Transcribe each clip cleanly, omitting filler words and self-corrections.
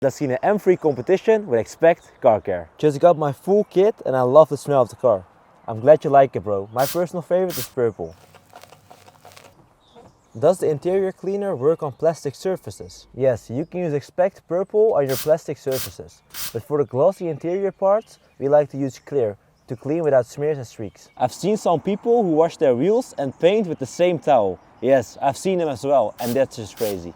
Let's see an M3 competition with Expect Car Care. Just got my full kit and I love the smell of the car. I'm glad you like it, bro. My personal favorite is purple. Does the interior cleaner work on plastic surfaces? Yes, you can use Expect Purple on your plastic surfaces. But for the glossy interior parts, we like to use clear to clean without smears and streaks. I've seen some people who wash their wheels and paint with the same towel. Yes, I've seen them as well, and that's just crazy.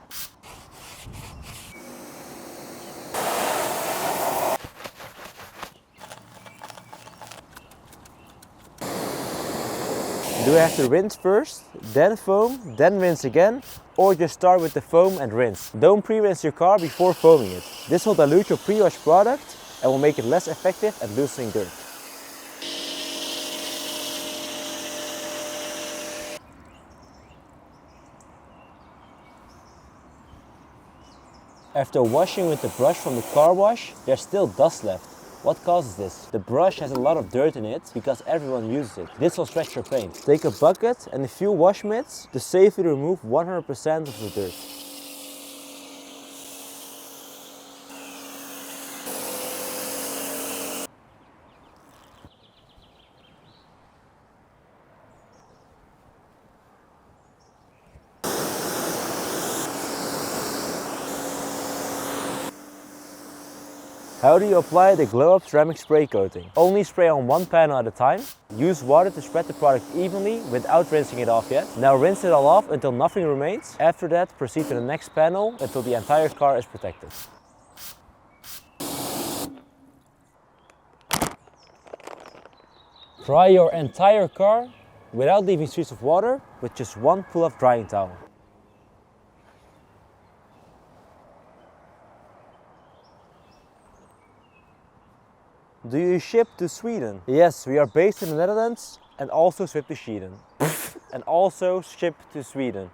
Do I have to rinse first, then foam, then rinse again, or just start with the foam and rinse? Don't pre-rinse your car before foaming it. This will dilute your pre-wash product and will make it less effective at loosening dirt. After washing with the brush from the car wash, there's still dust left. What causes this? The brush has a lot of dirt in it because everyone uses it. This will stretch your paint. Take a bucket and a few wash mitts to safely remove 100% of the dirt. How do you apply the Glowup ceramic spray coating? Only spray on one panel at a time. Use water to spread the product evenly without rinsing it off yet. Now rinse it all off until nothing remains. After that, proceed to the next panel until the entire car is protected. Dry your entire car without leaving streaks of water with just one pull-off drying towel. Do you ship to Sweden? Yes, we are based in the Netherlands and also ship to Sweden. And also ship to Sweden.